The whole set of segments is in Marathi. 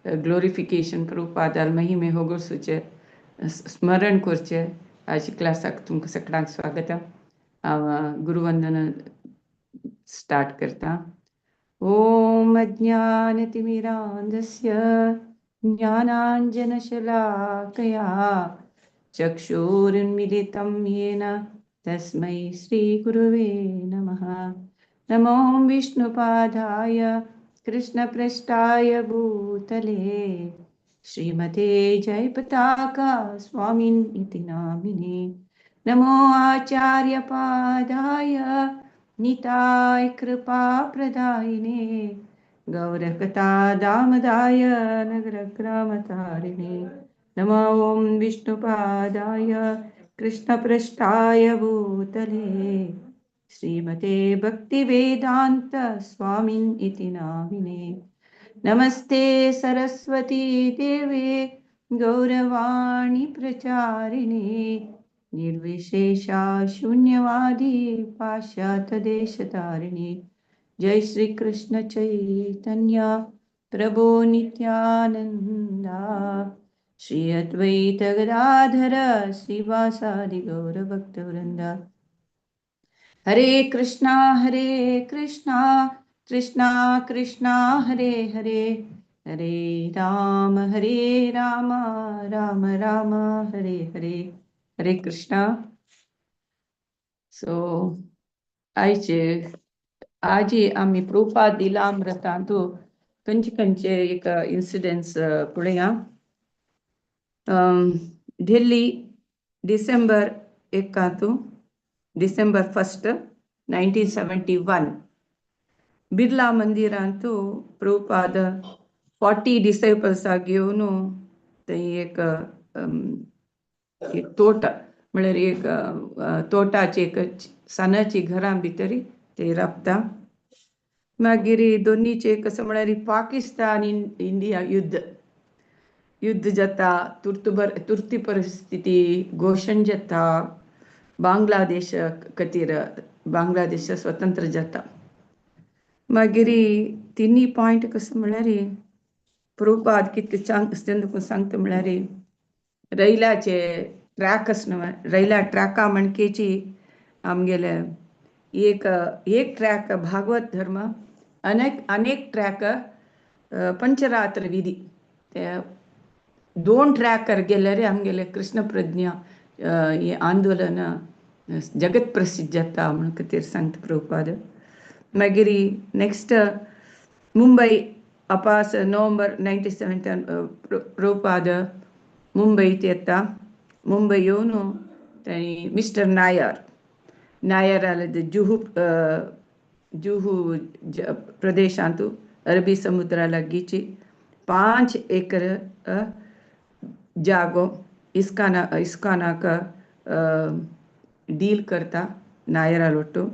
ग्लोरिफिकेशन प्रभुपादाल महिमे होगोसुचे स्मरण करचे. आजची क्लासाक तुमकां सगळ्यांक स्वागतम. हांव गुरुवंदन स्टार्ट करता. ओम अज्ञानतिमिरान्धस्य ज्ञानाञ्जनशलाकया चक्षुरुन्मिलितं येन तस्मै श्रीगुरुवे नमः. नमो विष्णुपादाय कृष्णपृष्ठाय भूतले श्रीमते जयपताका स्वामिनिति नामिने. नमो आचार्यपादाय निताय कृपाप्रदायिने गौरकथा दामदाय नगरग्रामतारिणे. नमो ॐ विष्णुपादाय कृष्णपृष्ठाय भूतले श्रीमते भक्तिवेदान्त स्वामिनिति नामिने. नमस्ते सरस्वती देवे गौरवाणी प्रचारिणे निर्विशेषा शून्यवादी पाश्चात्यदेशतारिणे. जय श्री कृष्ण चैतन्य प्रभो नित्यानंदा श्री अद्वैत गदाधर श्रीवासादि गौर भक्तवृंद. हरे कृष्णा कृष्णा कृष्णा हरे हरे हरे राम राम राम हरे हरे. हरे कृष्णा. सो आज आम्ही प्रभुपाद लीलामृतांतू खंयचे एक इन्सिडेंट्स पळया. दिल्ली डिसेंबर 1 1971 बिर्ला मंदिरांतू प्रभुपाद 40 डिसायपल्स घेऊन थंय एक तोट म्हळ्यार एक तोटाची एक सनाची घरां भितर ते राबता. मागीर दोनीचे कसं म्हळ्यार पाकिस्तान इंडिया युद्ध जाता. तुर्ती परिस्थिती घोषण जाता. बांगलादेश खातीर बांगलादेश स्वतंत्र जाता. मागीर तिनी पॉयंट कसं म्हळ्यार प्रभुपाद कितके सांगता म्हळ्यार रैलाचे ट्रॅक न्हय, रैला ट्रॅका म्हणकेची आमगेले एक ट्रॅक भागवत धर्म, अनेक ट्रॅक पंचरात्र विधी. ते 2 ट्रॅकर गेल्यार आमगेले कृष्ण प्रज्ञा हे आंदोलन जगत प्रसिद्ध जाता म्हण खातीर सांगता प्रभुपाद. मागीर नेक्स्ट मुंबई अपास नोव्हेंबर 97 प्रभुपाद मुंबईत येता. मुंबई येवन थंय मिस्टर नायर जुहू प्रदेशांत अरबी समुद्रा लागींची 5 एकर जागो इस्कानाक डील करता नायरा लोट्टू.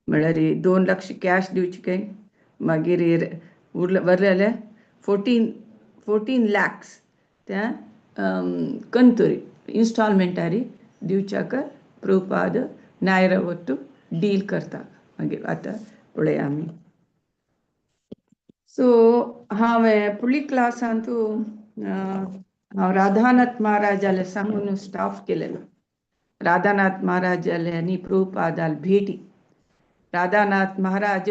म्हळ्यार 2 लाख कॅश दिवचे काय. मागीर वरलेले 14 lakhs त्या कंतुरी इन्स्टॉलमेंटारी दिवच्याक प्रभुपाद नायरा वट्टू डील करता. मागीर आतां पळया आमी. सो हांवें फुडली क्लासांतू हांव राधानाथ महाराजाले सांगून स्टाफ केलेलो. राधानाथ महाराजाले आनी प्रभुपादाल भेटी. राधानाथ महाराज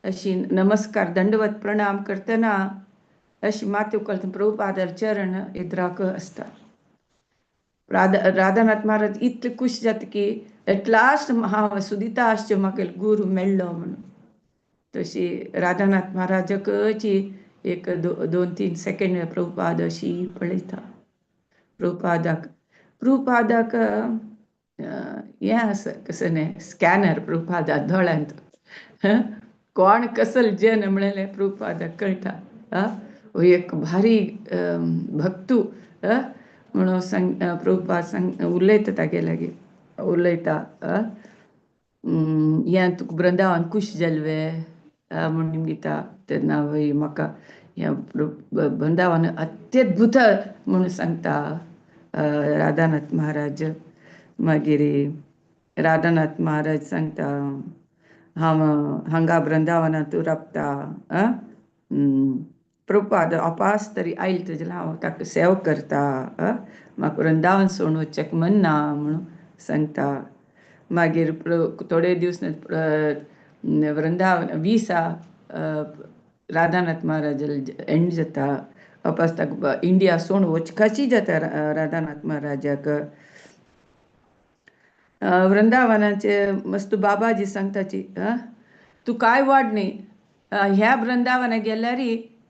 अशी नमस्कार दंडवत प्रणाम करतना अशी माथ्यो कळता प्रभुपादाल चरण एद्राक असता. राधानाथ महाराज इतले खुश जाता की एट लास्ट हांव सुदिता आसचे म्हाका गुरू मेळ्ळो म्हणून. तशी राधानाथ महाराजाक अशी एक 2-3 सेकंड प्रभुपाद अशी पळयता. प्रभुपादाक हें आसा कसं न्हय स्कॅनर प्रभुपादा दोळ्यांत. कोण कसले जन म्हणलें प्रभुपादाक कळटा. एक भारी भक्तू म्हणून प्रभुपाद उलयता तागे लागीं उलयता. हें तुका वृंदावन खुश जाल्वे म्हणून दिता तेन्ना म्हाका हें वृंदावन अत्यद्भुत म्हणून सांगता राधानाथ महाराज. मागीर राधानाथ महाराज सांगता हांव हांगा वृंदावनांत राबता. प्रभुपाद अपास तरी आयल तेजेला हांव ताका सेव करता, म्हाका वृंदावन सोडून वचचें म्हणना म्हणून सांगता. मागीर थोडे दीस वृंदावन 20 राधानाथ महाराजाला एंड जाता. वापस ताका इंडिया सोडून वचपाची जाता राधानाथ महाराजाक. वृंदावनाचे मस्त बाबाजी सांगताची, तू काय वाड न्ही, ह्या वृंदावना गेल्यार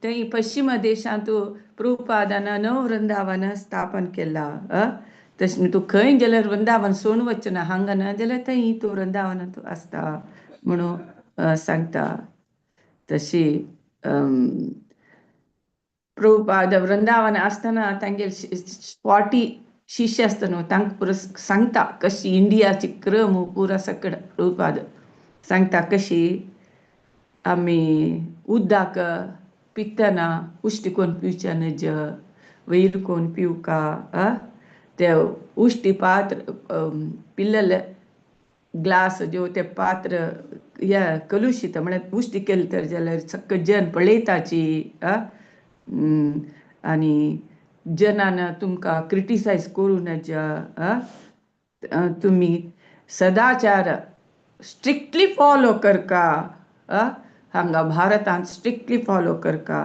थंय पश्चिम देशांत प्रभुपादान नव वृंदावन स्थापन केला. तशें तूं खंय गेल्यार वृंदावन सोडून वचना, हांगा ना जाल्यार थंय तूं वृंदावनांत आसता म्हणून सांगता. तशी प्रभुपाद वृंदावन आसतना तांगेले 40 शिष्य आसता न्हू, तांकां पुरो सांगता कशी इंडियाची क्रम पुरा सकड प्रभुपाद सांगता. कशी आमी उदक पितना उश्टी कोण पिवचे नज, वयर कोण पिवका, ते उश्टी पात्र पिल्लल ग्लास ज्यो ते पात्र या कलुशीत म्हळ्यार उश्टी केली तर जाल्यार सक्क जन पळयताची, आनी जनान तुमकां क्रिटिसायज करूं नज, तुमी सदाचार स्ट्रिक्टली फॉलो करका, हांगा भारतांत स्ट्रिक्टली फॉलो करका.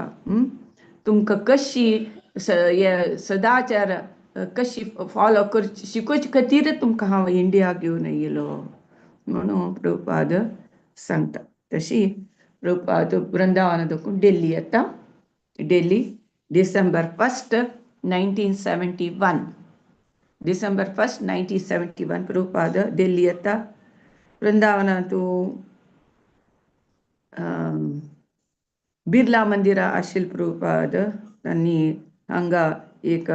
तुमकां कशी सदाचार कशी फॉलो करची शिकोवचे खातीर तुमकां हांव इंडिया घेवन येयलो म्हणून प्रभुपाद सांगता. तशी प्रभुपाद वृंदावन देखून दिल्ली येता. दिल्ली डिसेंबर 1, 1971. डिसेंबर 1, 1971 प्रभुपाद दिल्ली येता. वृंदावनांत बिर्ला मंदिरा आशिल्लें प्रभुपाद. तांणी हांगा एक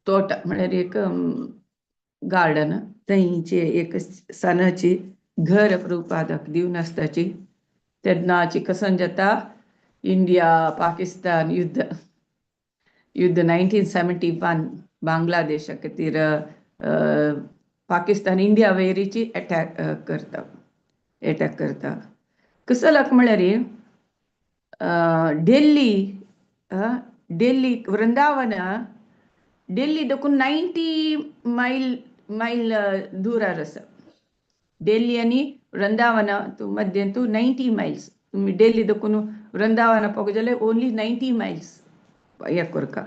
तोट म्हळ्यार एक गार्डन, थंयचे एक सनाची घर प्रभुपादाक दिवन आसताची. तेन्नाची कसन जाता इंडिया पाकिस्तान युद्ध 1971 बांगलादेशा खातीर पाकिस्तान इंडिया वयरीची अटॅक करता. कसं लाग म्हळ्यार दिल्ली वृंदावन दिल्ली देखून 90 मैल दुरार आसा. दिल्ली आनी वृंदावन मध्यें 90 miles. तुम्ही दिल्ली देखून वृंदावन पळोवंक जाल्यार ओन्ली 90 miles हें करका.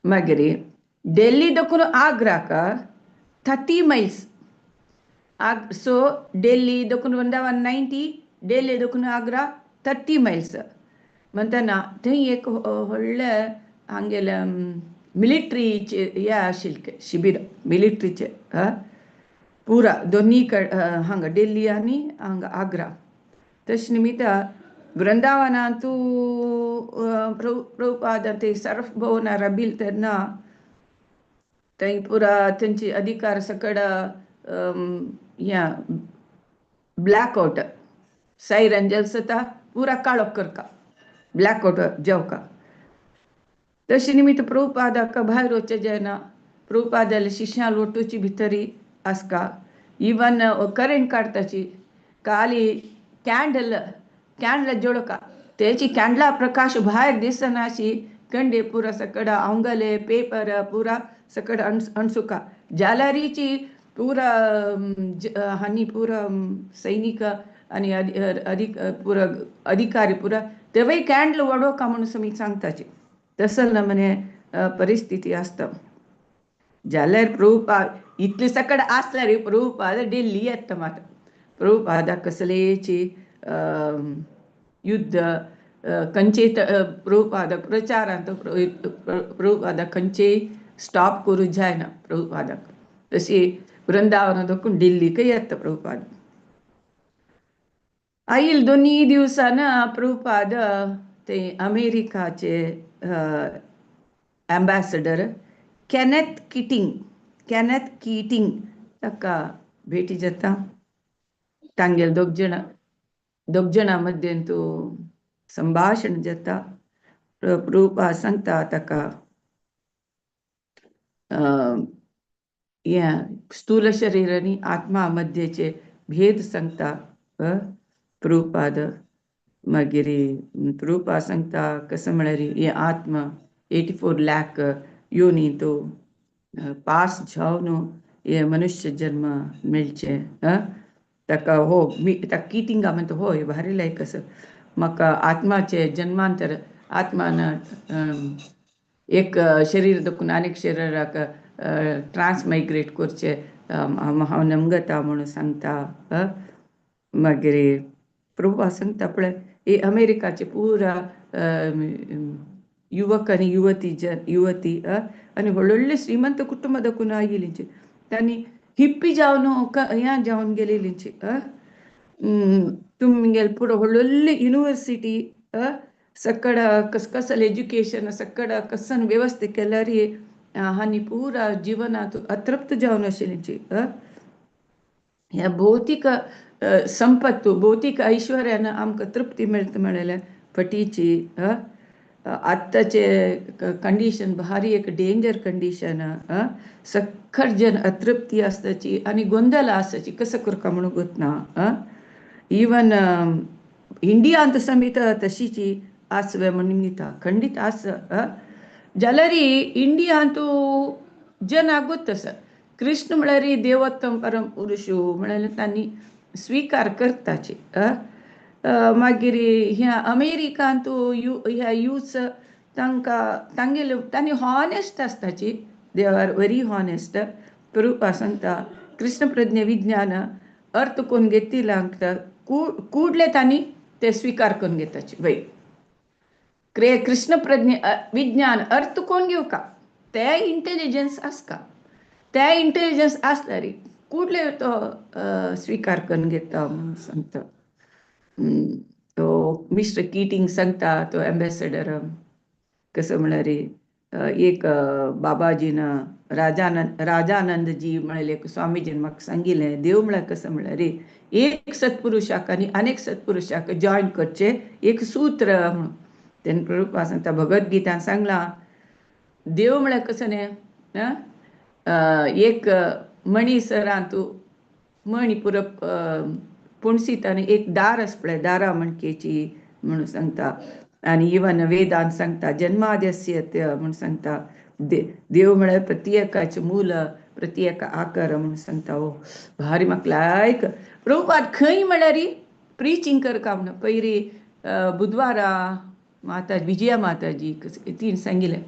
मागीर दिल्ली देखून आग्राक 30 miles. सो दिल्ली देखून वृंदावन 90, दिल्ली देखून आग्रा 30 miles. म्हणटना थंय एक व्हडलें हांगेले मिलिटरीचे हें आशिल्लें शिबीर मिलिटरीचे, पुरा दोनी हांगा दिल्ली आनी हांगा आग्रा. तशें निमित्त वृंदावनांत प्रभुपाद थंय सर्फ भोंवना राबिल तेन्ना थंय पुरा तेंची अधिकार सकड ब्लॅकआउट सायरन जाता पुरा काळोख करका, ब्लॅकआउट जेवका. तशें निमित्त प्रभुपादाक भायर वचचें जायना. प्रभुपादाले शिश्यां लोटूची भितरी आसका. इवन करेंट काडटाची खाली कॅन्डल जोडका. तेची कॅन्डला प्रकाश भायर दिसनाशी कंडे पुरा सकड अंगले पेपर पुरा सकड अणसुका जाल्यारीची पुरा हानी पुरा सैनिक आनी पुरा अधिकारी पुरा तेवय कॅन्डल वडोवका म्हणून समी सांगताची. तसल नमने परिस्थिती आसता. जाल्यार प्रभुपाद इतले सकड आसल्यार प्रभुपाद दिल्ली येता. मात प्रभुपादाक कसलेची युद्ध खंयचे प्रभुपादाक प्रचारांत प्रभुपादाक खंयचेय स्टॉप करूं जायना प्रभुपादाक. तशी वृंदावन देखून दिल्लीक येता प्रभुपाद. आयिल्ले 2 दिवसान प्रभुपाद ते अमेरिकाचे एम्बॅसेडर केनेथ कीटिंग ताका भेटी जाता. तांगेल दोग जाणां मध्यें संभाषण जाता. प्रभुपाद सांगता ताका स्थूल शरीर आनी आत्मा मध्येचे भेद सांगता प्रभुपाद. मागीर प्रभुपा सांगता कसं म्हळ्यार हे आत्मा 84 लाख योनी तो पास जावन हे मनुष्य जन्म मेळचे ताका हो मी ताका किटिंगा म्हणटा हो हे भारी लायक असं म्हाका आत्माचे जन्मांतर आत्मान एक शरीर दखून आनीक शरिराक ट्रान्समायग्रेट करचे हांव नमगता म्हणून सांगता मागीर प्रभुपा सांगता पळय हे अमेरिकाचे पुरा युवक आनी युवती आनी व्हडले श्रीमंत कुटुंब दखून आयिल्लींची तांणी हिप्पी जावन ह्या जावन गेलेलींची तुमगेल पुरो व्हडली युनिवर्सिटी सकड कसल एज्युकेशन सकड कसन व्यवस्था केल्यार हानी पुरा जिवनात अतृप्त जावन आशिल्लींची ह्या भौतीक संपत्तू भौतीक ऐश्वर्यान आमकां तृप्ती मेळटा म्हळ्यार फटीची आत्ताचे कंडिशन भारी एक डेंजर कंडिशन सखर जन अतृप्ती आसताची आनी गोंदल आसताची कसं करता म्हणून गोतना इवन इंडियांत समेत तशीची आसवे म्हणून दिता खंडीत आस जाल्यार इंडियांत जन आगोत तसं कृष्ण म्हळ्यार देवोत्तम परम पुरुष म्हळ्यार तांणी स्वीकार करताचे मागीर ह्या अमेरिकांत ह्या यूथ तांणी हॉनेस्ट आसताची they are very honest Prabhupada सांगता कृष्ण प्रज्ञ विज्ञान अर्थ कोण घेतिलांक कूडले तांणी ते स्वीकार करून घेताचे वय कृष्ण प्रज्ञ विज्ञान अर्थ कोण घेवका ते इंटेलिजन्स आसका ते इंटेलिजन्स आसल्यार कूडले तो स्वीकार करून घेता म्हणून सांगता तो मिस्टर किटिंग सांगता तो एम्बेसेडर कसं म्हळ्यार एक बाबाजीन राजानंदजी म्हळ्यार एक स्वामीजीन म्हाका सांगिल्लें देव म्हळ्यार कसं म्हळ्यार एक सत्पुरुशाक आनी अनेक सत्पुरुशाक जॉयन करचे एक सूत्र म्हणून तेन्ना प्रभुपा सांगता भगवद्गीतान सांगलां देव म्हळ्यार कसं न्ही एक मणीस तूं मणी पुरप पुणसीत आनी एक दार आस पळय दारा मणकेची म्हणून सांगता आनी इवन वेदांत सांगता जन्माद्यस्य म्हणून सांगता देव म्हळ्यार प्रत्येकाचें मूल प्रत्येक आकार म्हणून सांगता हो भारी म्हाका लायक प्रभुपाद खंय म्हळ्यार प्रिचींग करता म्हणून पयलीं बुधवारा माता विजया माताजी तीन सांगिल्लें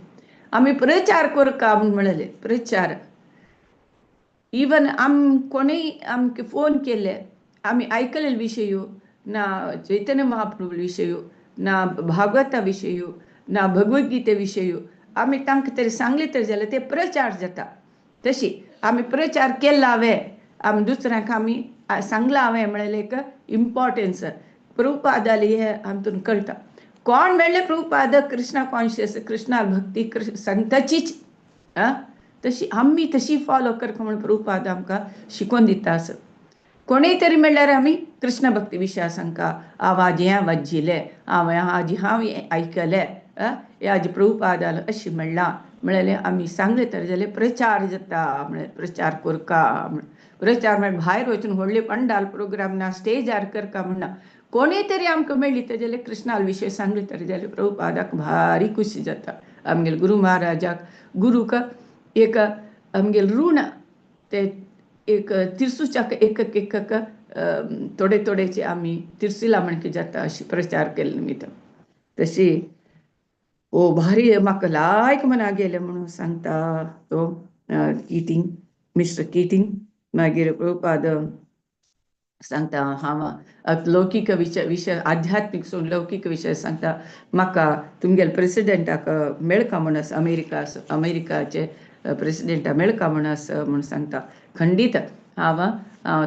आमी प्रचार करता म्हणून म्हळेलें प्रचार इवन कोणीय आमकां फोन केले आमी आयकले विशयो ना चैतन्य महाप्रभू विशयो ना भागवता विशयो ना भगवद्गीते विशयो आमी तांकां तरी सांगले तरी जाल्यार ते प्रचार जाता तशी आमी प्रचार केला हांवें आमी दुसऱ्यांक आमी सांगला हांवें म्हळ्यार एक इम्पॉर्टन्स प्रभुपादाली हे आमतून कळटा कोण मेळ्ळे प्रभुपाद कृष्णा कॉन्शियस कृष्णा भक्ती संताचीच तशी आमी तशी फॉलो करता म्हणून प्रभुपाद आमकां शिकोवन दिता आसत कोणीय तरी म्हणल्यार आमी कृष्ण भक्ती विशया सांगता आवाज हें वाजिल्लें हांव आयकलें हें प्रभुपादान अशें म्हणलां म्हळ्यार आमी सांगलें तरी जाल्यार प्रचार जाता म्हळ्यार प्रचार करता प्रचार म्हळ्यार भायर वचून व्हडले पंडाल प्रोग्राम ना स्टेजार करता म्हणना कोणीय तरी आमकां मेळ्ळी तर जाल्यार कृष्णा विशय सांगलें तरी जाल्यार प्रभुपादाक भारी खुशी जाता आमगेले गुरू महाराजाक गुरूक एक आमगेले ऋण ते एक तिरसूच्याक एक थोडे थोडेचे आमी तिरसिला म्हणके जाता अशी प्रचार केले निमित्त तशी ओ भारी म्हाका लायक मना गेले म्हणून सांगता तो किटिंग मिस्टर किटिंग मागीर प्रभुपाद सांगता हांव लौकीक विशय आध्यात्मीक सोडून लौकीक विशय सांगता म्हाका तुमगेले प्रेसिडेंटाक मेळका म्हणून अमेरिकाचे प्रेसिडेंटा मेळका म्हणून सांगता खंडीत हांव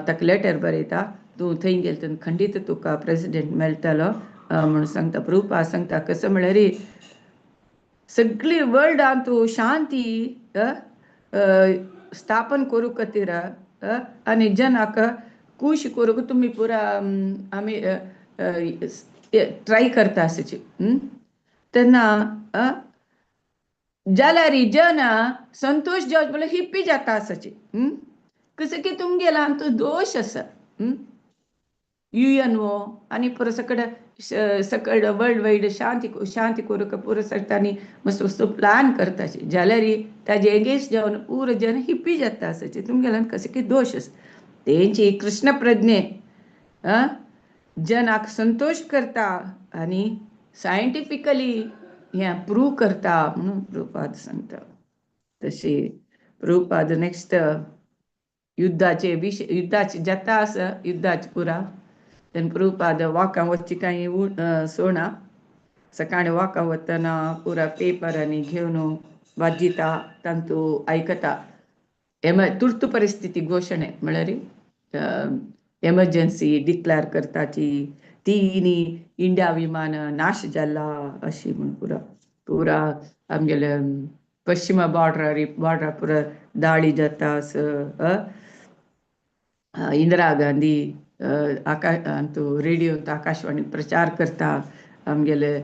ताका लेटर बरयता तूं थंय गेल तेन्ना खंडीत तुका प्रेसिडेंट मेळटलो म्हणून सांगता प्रभुपाद सांगता कसं म्हळ्यार सगळी वर्ल्डांत तूं शांती स्थापन करूं खातीर आनी जनाक खुश करूंक तुमी पुरा आमी ट्राय करता आसची तेन्ना जाल्यार जन संतोष जावचे म्हळ्यार हिप्पी जाता आसची कसं की तुमगेलो आमचो दोश आसा UNO आणि पुरं सकड वर्ल्ड वाईड शांती करूक पुरं सरतानी मस्त मस्त प्लान करताचे जाल्यार ताजे एगेन्स्ट जावन पुरं जन हिप्पी जाता आसाचे तुमगेल्यान कशें की दोश आसा तेंची कृष्ण प्रज्ञे जनाक संतोष करता आणि सायंटिफिकली हे प्रूव करता म्हणून प्रभुपाद सांगता तशी प्रभुपाद नेक्स्ट युद्धाचे जाता आसा युद्धाचे पुरा तेन्ना प्रभुपाद वाका वचची काही सोना सकाळी वाका वतना पुरा पेपर आणि घेवन वाजिता तांतू ऐकता तुर्तु परिस्थिती घोषणे म्हळ्यार एमर्जन्सी डिक्लेअर करताची तिनी इंडिया विमान नाश जाला अशी म्हण पुरा आमगेले पश्चिम बॉर्डर पुरा दाळी जाता इंदिरा गांधी रेडियो आकाशवाणी प्रचार करता आमगेले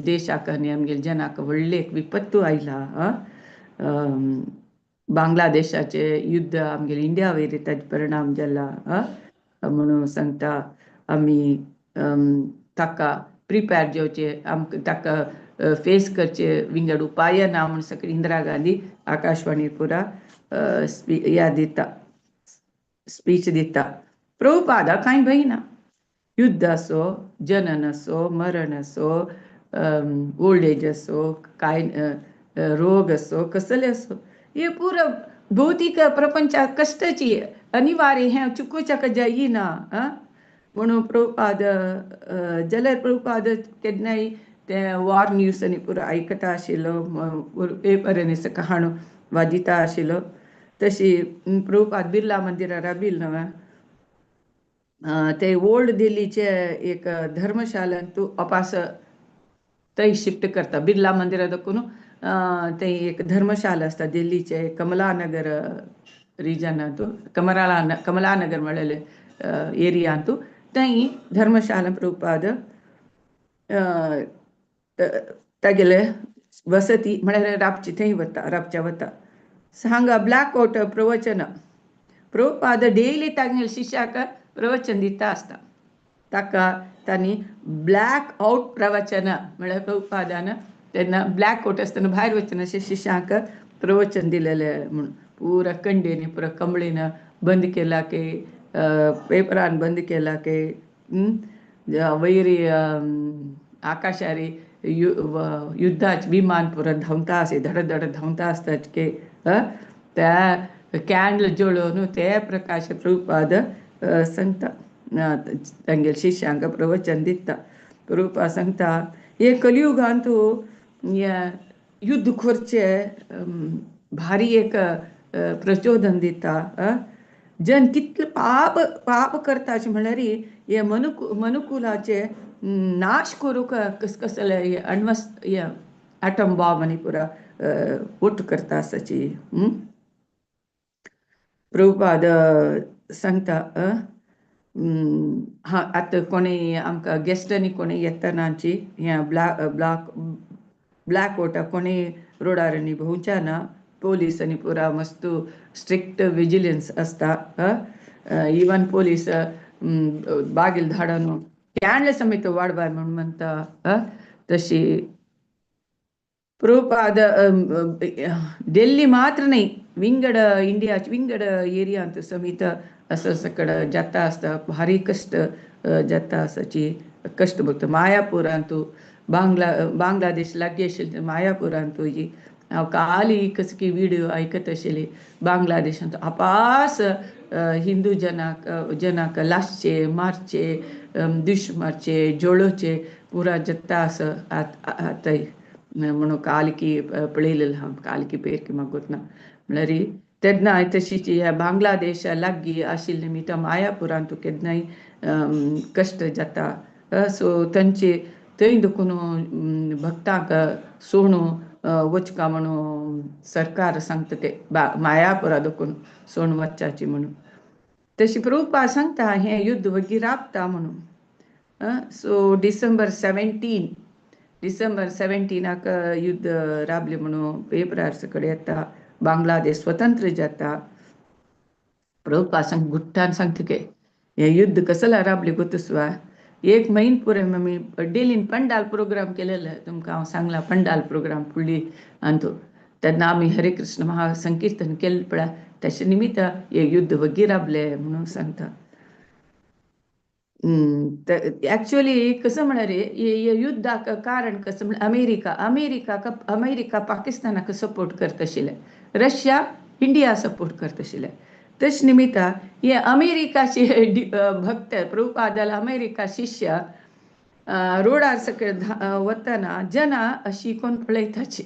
देशाक आनी आमगेले जनाक व्हडले विपत्तू आयला बांगलादेशाचे युद्ध आमगेले इंडिया वयर ताजे परिणाम जाला म्हणून सांगता आमी ताका प्रिपेर जेवचे आमकां ताका फेस करचे विंगड उपाय ना म्हणून सगळी इंदिरा गांधी आकाशवाणी पुरा दिता स्पीच दिता प्रभुपादा कांय भयना युद्ध असो जनन असो मरण असो ओल्ड एज असो काय रोग असो कसले असो हे पुरं भौतिक प्रपंचात कष्टाची अनिवार्य हे चुकूचक जायना म्हणून प्रभुपाद जाल्यार प्रभुपाद केन्नाय ते वॉर न्यूज आनी पुरो आयकता आशिल्लो पेपरांनी सका हाडून वाजिता आशिल्लो तशी प्रभुपाद बिर्ला मंदिरार राबिल्लो न्हय ते ओल्ड दिल्लीचे एक धर्मशालान तूं अपास थंय शिफ्ट करता बिर्ला मंदिरा दाखून ते एक धर्मशाला आसता दिल्लीचे कमलानगर रिजनांतू कमलानगर म्हळ्यार एरियांतू थंय धर्मशाला प्रभुपाद तागेले वसती म्हळ्यार राबच्या वता हांगा ब्लॅक आउट प्रवचन प्रभुपाद डेली तागेले शिश्याक प्रवचन दिता आसता ताका तांणी ब्लॅक आउट प्रवचन म्हळ्यार प्रभुपादान तेन्ना ब्लॅक आउट आसतना भायर वचना अशें शिश्यांक प्रवचन दिलेले म्हणून पुरा कंडेनी पुरा कमळीन बंद केला के पेपरान बंद केला के वयरी आकाशारी युद्धाचे विमान पुरा धांवता आसे धड धांवता आसतात के त्या कॅन्डल जळोवन ते प्रकाश प्रभुपाद सांगता तांगेले शिश्यांक प्रवचन दिता प्रभुपाद सांगता हे कलियुगांतू युद्ध करचे भारी एक प्रचोदन दिता जन कितले पाप करता अशें म्हळ्यार हे मनुकुलाचे नाश करूंक कसले एटम बॉम्ब आनी पुरा उठ करता आसाची प्रभुपाद सांगता आतां कोणी आमकां गेस्टांनी कोणी येतनाची हे ब्लॅक आउटा कोणी रोडारांनी भोंवच्या ना पोलीसांनी पुरा मस्त स्ट्रिक्ट विजिलन्स आसता इवन पोलीस बागील धाडून कॅन्डल समेत वाडबाय म्हणून म्हणता तशी प्रभुपाद दिल्ली मात्र न्ही विंगड इंडियाचे विंगड एरियांत समेत असं सकड जाता आसता भारी कश्ट जाता आसाची कश्ट भोगता मायापुरांतू बांगलादेश लागीं आशिल्ली मायापुरांतू हांव काली कसकी विडियो आयकत आशिल्ली बांगलादेशांत अपास हिंदू जनाक लासचे मारचे दुश्मरचे जोडोचे पुरा जाता आसा थंय म्हणून कालकी पळयलेलें हांव कालकी पेरकी म्हाका गोतना म्हळ्यार तेन्ना तशीच बांगलादेश लागीं आशिल्ले निमित्त मायापुरांतू केन्नाय कश्ट जाता सो तांचे थंय देखून भक्तांक सोडून वचका म्हणून सरकार सांगता ते मायापुरा देखून सोडून वचाची म्हणून तशी प्रभुपाद सांगता हें युद्ध वगी राबता म्हणून सो डिसेंबर 17 युद्ध राबले म्हणून पेपरार सकड येता बांगलादेश स्वतंत्र जाता प्रभुपाद गुट्टान सांगता के हे युद्ध कसला राबले गोतुसवा 1 महिन पुरे मी डेलीन पंडाल प्रोग्राम केलेलं तुमका हांव सांगला पंडाल प्रोग्राम फुडली आणतो तेन्ना आमी हरे कृष्ण महासंकीर्तन केलें पळय त्याच्या निमित्त हे युद्ध वगी राबले म्हणून सांगता. ऍक्च्युअली कसं म्हणा रे युद्धाक कारण कसं म्हण अमेरिका पाकिस्तानाक सपोर्ट करत आशिल्ले, रशिया इंडिया सपोर्ट करत आशिल्ले. तेच निमित्त हे अमेरिकाचे भक्त प्रभुपादाला अमेरिका शिष्य रोडार सकयल वतना जना अशी कोण पळयताची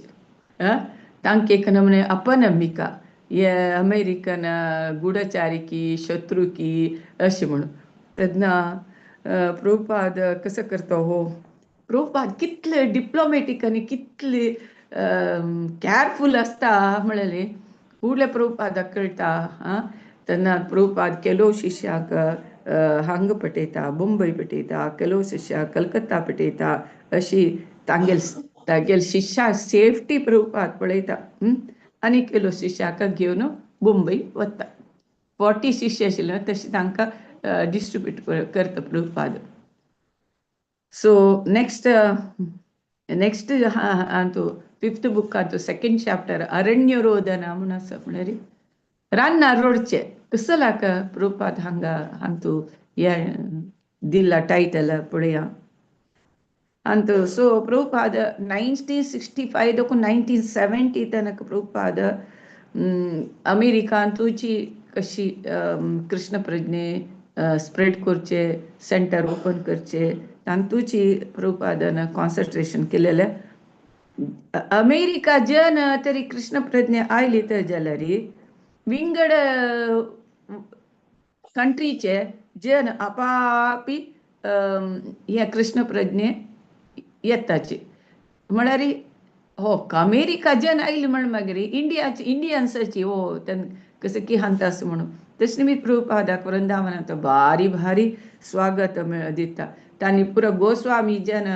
तांक एक नमने अपनंबिका हे अमेरिकन गूढचारी की शत्रू की अशी म्हणून तेन्ना प्रभुपाद कसं करतो हो प्रभुपाद कितले डिप्लोमॅटिक आणि कितले केअरफुल असता म्हणले फुडले प्रभुपादाक कळटा. तेन्ना प्रभुपाद केलो शिश्याक हांगा पटयता, मुंबय पटयता, केलो शिश्याक कलकत्ता पटयता अशी तागेल शिश्या सेफ्टी प्रभुपाद पळयता आनी केलो शिश्याक घेवन मुंबय वता. 40 शिष्य आशिल्ले तशें तांकां डिस्ट्रीब्यूट करता प्रभुपाद. सो नेक्स्ट तो 5th book तो 2nd chapter अरण्य रोदना म्हणून आसा म्हळ्यार रान्ना रोडचे कसलाक प्रभुपाद हांगा या दिला टायटल पळया. अंत सो प्रभुपाद 1965 देखो 1970 तनक प्रभुपाद अमेरिकांतूची कशी कृष्ण प्रज्ञे स्प्रेड करचे, सेंटर ओपन करचे तांतूची प्रभुपादान कॉन्सन्ट्रेशन केलेले. अमेरिका जन तरी कृष्ण प्रज्ञे आयली तर जाल्यार विंगड कंट्रीचे जन आपापी हे कृष्ण प्रज्ञे येताचे म्हळ्यार हो अमेरिका जन आयली म्हण मागीर इंडियन्साची हो कसं की हांतास म्हणून तशें निमित्त प्रभुपादाक वृंदावनात भारी स्वागत दिता. तांणी पुरो गोस्वामी जन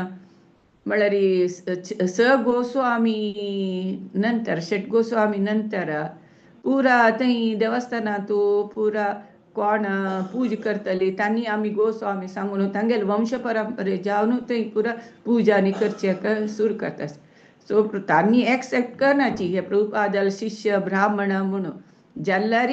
म्हळ्यार गोस्वामी नंतर षट गोस्वामी नंतर पुरा थंय देवस्थानांत पुरा कोण पूज करतली तांणी आमी गोस्वामी सांगून तांगेल वंश परंपरे जावन थंय पुरा पुजानी करचे सुरू करता. सो तांणी एक्सेप्ट करनाची हे प्रभुपादाल शिष्य ब्राह्मण म्हणून जाल्यार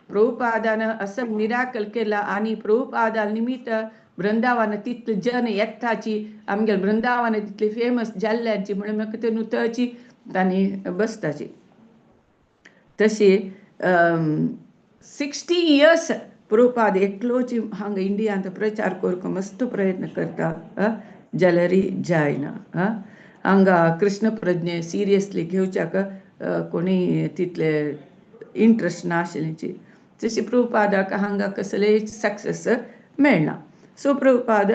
प्रभुपादान असं मिराकल केला आणि प्रभुपादाल निमित्त वृंदावन तितले जन येताची आमगे वृंदावन तितली फेमस जाल्ल्याची म्हणून म्हाका ते नुतळची तांणी बसताची. तशी 60 years प्रभुपाद एकलोची हांगा इंडियांत प्रचार करूंक मस्त प्रयत्न करता जाल्यार जायना. हांगा कृष्ण प्रज्ञे सिरियसली घेवच्याक कोणी तितले इंट्रस्ट नाशिल्लीची जशी प्रभुपादाक हांगा कसले सक्सेस मेळना. सो प्रभुपाद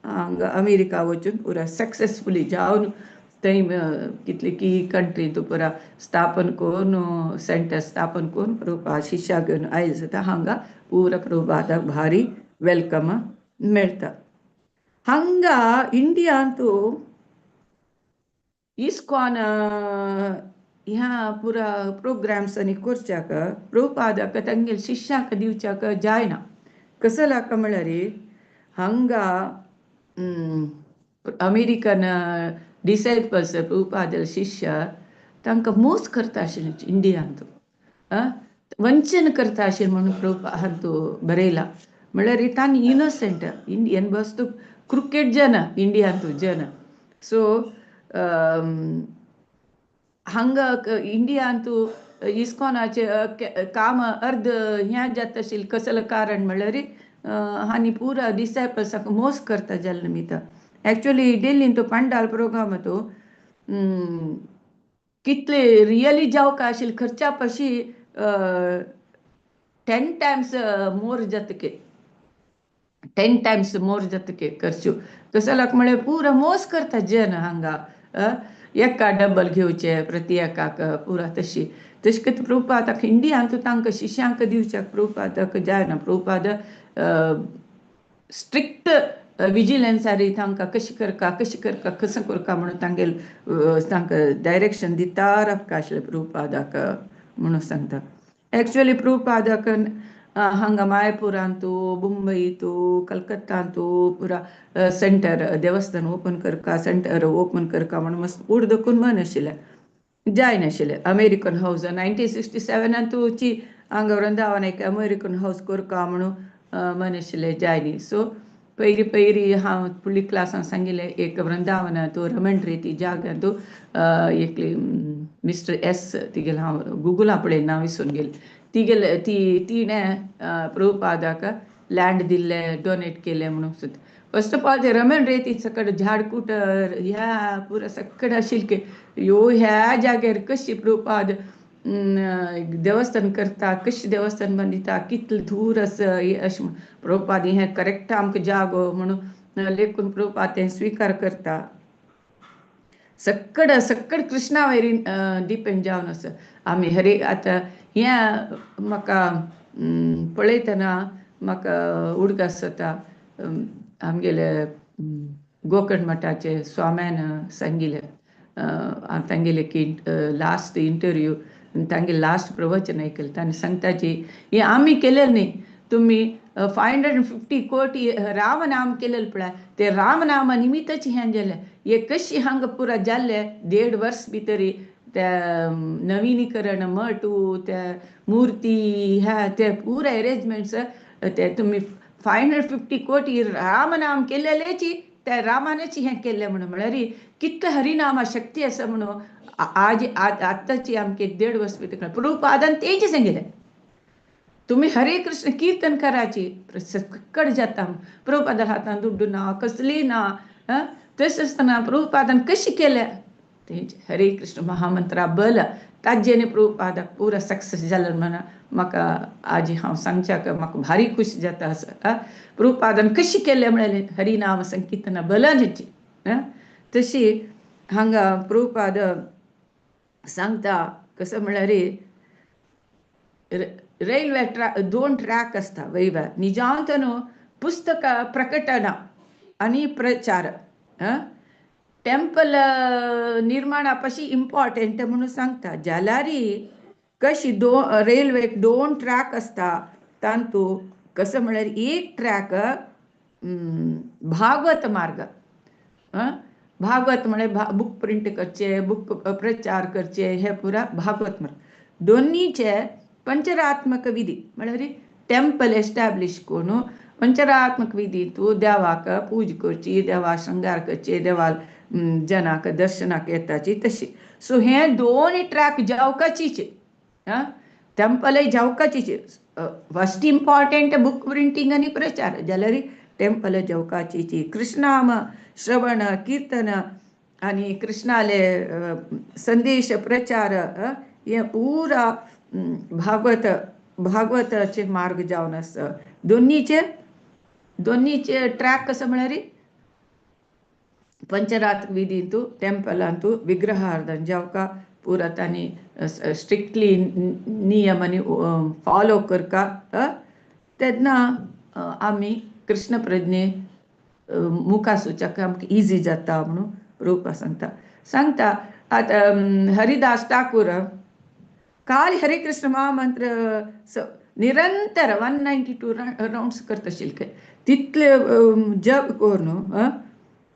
हांगा अमेरिका वचून पुरा सक्सेसफुली जावन थंय कितली की कंट्री तो पुरा स्थापन करून सेंटर स्थापन करून प्रभुपाद शिष्या घेवन आयज जाता. हांगा पुरा प्रभुपादाक भारी वेलकम मेळटा. हांगा इंडियांतू इस्कॉन ह्या पुरा प्रोग्राम्स आनी करच्याक प्रभुपादाक तांगेल शिष्याक दिवच्याक जायना. कसं लाका म्हळ्यार हांगा अमेरिकन डिसायपल्स प्रभुपादाल शिष्य तांकां मोस करता आशिल्ले इंडियांत वंचन करता आशिल्ले म्हणून प्रभुपाद बरयला. म्हळ्यार तांणी इनोसेंट इंडियन वस्तू क्रिकेट जन इंडियांतू जन. सो हांगा इंडियांतू इस्कॉनाचे काम अर्ध ह्या जाता आशिल्लें कसलें कारण म्हळ्यार हांणी पुरा डिसायपल्साक मोस करता जाल्ले निमित्त. ऍक्च्युअली दिल्लीन तो पंडाल प्रोग्राम तो कितले रियली जावका आशिल्ले खर्चा पशी 10 times मोर जातके 10 times मोर जातके खर्चो. कसं लाक म्हळ्यार पुरा मोस करता जन हांगा एका डबल घेवचे प्रति एकाक पुरा तशी करून प्रभुपादाक इंडियांत तांकां शिष्यांक दिवच्याक प्रभुपादाक जायना. प्रभुपाद स्ट्रिक्ट विजिलन्सारी तांकां कशें करता कसं करता म्हणून तांकां डायरेक्शन दिता रावपाक आशिल्लें प्रभुपादाक म्हणून सांगता. ऍक्च्युअली प्रभुपादाक हांगा मायपुरांतू मुंबईतू कलकत्तांतू पुरा सेंटर देवस्थान ओपन करका सेंटर ओपन करका म्हणून मस्त उडदकून म्हण आशिल्लें जाय नाशिल्लें अमेरिकन हाऊस 1967 तूची हांगा वृंदावन एक अमेरिकन हाऊस करका म्हणून म्हण आशिल्लें जाय न्ही सो पयलीं हांव फुडली क्लासान सांगिल्लें एक वृंदावन तूं रमण ती जाग्यान तूं एकली मिस्टर एस तिगेलें हांव गुगला पळयलें नांव विसरून गेलें तिगेले तिणें प्रभुपादाक लँड दिल्लें डोनेट केलें म्हणून फर्स्ट ऑफ ऑल ते रमण रेती सकड झाडकूट ह्या पुरा सकड आशिल्लें की ह्यो ह्या जाग्यार कशी प्रभुपाद देवस्थान करता कशी देवस्थान बांदिता कितलें दूर अशें प्रभुपाद हें करेक्ट आमकां जागो म्हणून लेखून प्रभुपाद तें स्विकार करता सक्कड सक्कड कृष्णा वयरी डिपेंड जावन आसा आमी हरे आतां हें म्हाका पळयतना म्हाका उडगास जाता आमगेले गोकर्ण मठाचे स्वाम्यान सांगिल्लें हांव तांगेले की लास्ट इंटरव्यू तांगे लास्ट प्रवचन आयकलें ताणें सांगता की हें आमी केलें न्ही तुमी 550 कोटी रामनाम केलें पळय ते रामनामा निमित्तच हें जालें हे कशी हांगा पुरा जाल्लें 1.5 वर्स भितर त्या नविनीकरण मठ त्या मूर्ती ह्या ते पुरे अरेंजमेंट्स ते तुमी 550 कोटी रामनाम केलेलेची त्या रामानेच हें केलें म्हणून म्हळ्यार कितले हरिनामा शक्ती आसा म्हणून आज आतांची आमगे 1.5 वर्स भितर प्रभुपादान तेच सांगिल्लें तुम्ही हरे कृष्ण कीर्तन करायची सक्कड जाता प्रभुपादा हातान दुड्डू ना कसली ना तशें आसतना प्रभुपादान कशी केल्या तेंचे हरे कृष्ण महामंत्रा बल ताजेने प्रभुपादाक पुरा सक्सेस जालें म्हणून म्हाका आज हांव सांगच्याक म्हाका भारी खुशी जाता आसा प्रभुपादान कशी केलें म्हळ्यार हरिनाम संकीर्तना बलाची तशी हांगा प्रभुपाद सांगता कसं म्हळ्यार रैल्वे ट्रॅक 2 ट्रॅक आसता वयव्यार निजांतन पुस्तक प्रकटन आनी प्रचार टेंपल निर्माणा पाशी इम्पॉर्टंट म्हणून सांगता जाल्यार कशी रेल्वेक 2 ट्रॅक आसता तांतू कसं म्हळ्यार एक ट्रॅक भागवत मार्ग भागवत म्हळ्यार बुक प्रिंट करचे बुक प्रचार करचे हे पुरा भागवत मार्ग दोन्हीचे पंचरात्मक विधी म्हळ्यार टेंपल एस्टॅब्लिश करून पंचरात्मक विधी तूं देवाक पूज करची देवा शृंगार करचे देवा जनाक दर्शनाक येताची तशी सो हे 2 ट्रॅक जावकाचीच टेंपलय जावकाचीच फस्ट इम्पॉर्टंट बुक प्रिंटींग आनी प्रचार जाल्यार टेंपल जावकाचीची कृष्णाम श्रवण कीर्तन आनी कृष्णाले संदेश प्रचार हे पुरा भागवताचे मार्ग जावन आसा दोन्हीचे ट्रॅक कसं म्हळ्यार पंचरात्र विधींतू टेंपलांतू विग्रहार्धन जावका पुरा तांणी स्ट्रिक्टली नियम आनी फॉलो करका तेन्ना आमी कृष्ण प्रज्ञे मुखार सुचक आमकां इजी जाता म्हणून रूपा सांगता आतां हरिदास ठाकूर काल हरे कृष्ण महामंत्र निरंतर 192 राउंड्स करता आशिल्ले तितले जप करून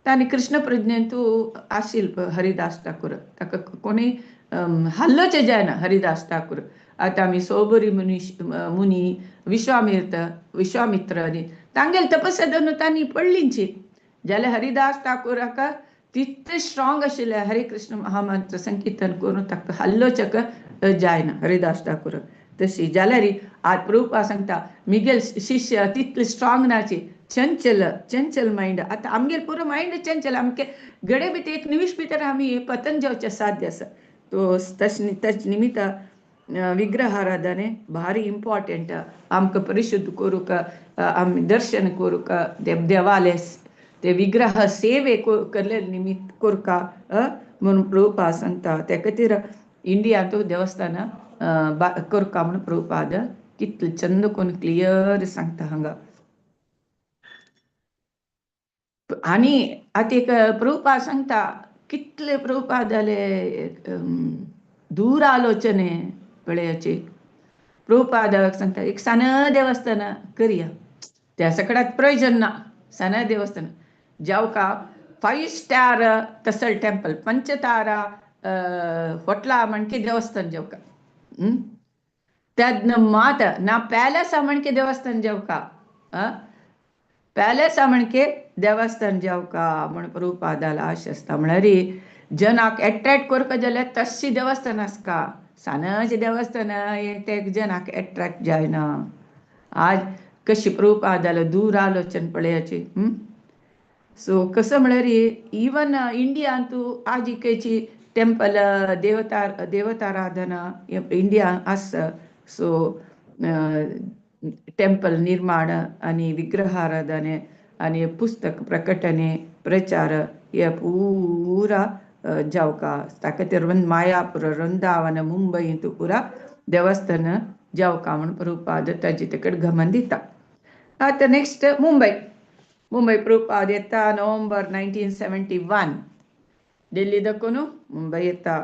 तांणी कृष्ण प्रज्ञेंतू आशिल हरिदास ठाकूर ताका कोणी हल्लोचे जायना हरिदास ठाकूर आतां आमी सोबरी मुनी विश्वामित्र आनी तांगेले तपस्या तांणी पडलींची जाल्यार हरिदास ठाकूराक तितले स्ट्रॉंग आशिल्ले हरे कृष्ण महामंत्र संकीर्तन करून ताका हल्लोचक जायना हरिदास ठाकूर तशी जाल्यार आज प्रभुपाद सांगता मिगेल शिष्य तितले स्ट्रॉंग नाची चंचल मायंड आतां आमगेर पुरो मायंड चंचल आमगे गडे भितर एक निमिश भितर आमी पतन जावचे साध्य आसा तो तच निमित्त विग्रहाराधने भारी इम्पॉर्टंट आमकां परिशुद्ध करूक आमी दर्शन करूक देवाले ते विग्रह सेवे केल्ले निमित्त करूका म्हणून प्रभुपाद सांगता ते खातीर इंडियातू देवस्थान करका म्हणून प्रभुपाद कितले चंद कोण क्लियर सांगता हांगा आनी आतां एक प्रभुपाद सांगता कितले प्रभुपाद जाले दूर आलोचने पळयाचे प्रभुपाद सांगता एक सानं देवस्थान करूया त्या सगळ्यात प्रयोजन ना सानं देवस्थान जाऊ का 5 स्टार तसल टेंपल पंचतारा होटला म्हणके देवस्थान जाऊ का त्यातनं मात ना प्यालेस म्हणके देवस्थान जाऊ का प्यालेस म्हणके देवस्थान जाऊ का म्हण प्रभुपादाला आश असता म्हळ्यार जनाक एट्रॅक्ट करपा जाल्यार तशी देवस्थान आसका सानचे देवस्थान ते जनाक एट्रॅक्ट जायना आज कशी प्रभुपादाला दूर आलोचन पळयाची सो कसं म्हळ्यार इवन इंडियान तू आज इकेची टेंपल देवताराधना इंडिया आस सो टेंपल निर्माण आणि विग्रहाराधने आणि पुस्तक प्रकटणे प्रचार हे पूरा जावका ताका मायापुर वृंदावन मुंबई तू पुरा देवस्थान जावका म्हणून प्रभुपाद ताजी तिकड गमन दिता आता नेक्स्ट मुंबई प्रभुपाद येता नोव्हेंबर 1971 दिल्ली दकोनु मुंबई येता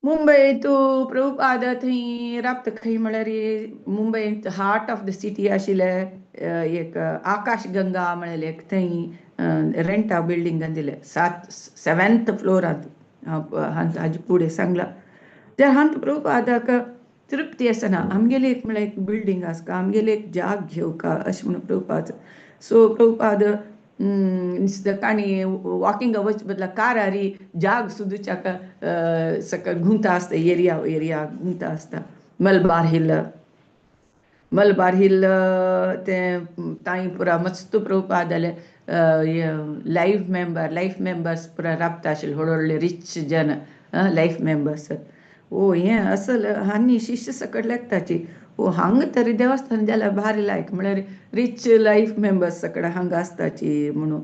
मुंबई तू प्रभुपाद थंय राबता खंय म्हळ्यार मुंबईत हार्ट ऑफ द सिटी आशिल्ले एक आकाश गंगा म्हळ्यार थंय रेंटा बिल्डिंगान दिले 7th फ्लोरांत हाजे फुडें सांगला त्या हांत प्रभुपादाक तृप्ती आसना आमगेले एक म्हळ्यार एक बिल्डिंग आसका आमगेले एक जाग घेवका अशें म्हणून प्रभुपाद सो प्रभुपाद काणी वॉकिंग वच बदला कार हारी जाग सुदूच्याक सकल घुंवता आसता एरिया घुंवता आसता मलबार हिल ते ताई पुरा मस्त प्रभुपाद जाले लाईफ मेंबर्स पुरा राबता आशिल्ले व्हडले रिच जन लाईफ मेंबर्स ओ हें असल हांनी शिश्य सकट लेखताची ओ हांगा तरी देवस्थान जाल्यार भारी लायक म्हळ्यार रिच लाईफ मेंबर्स सकड हांगा आसताची म्हणून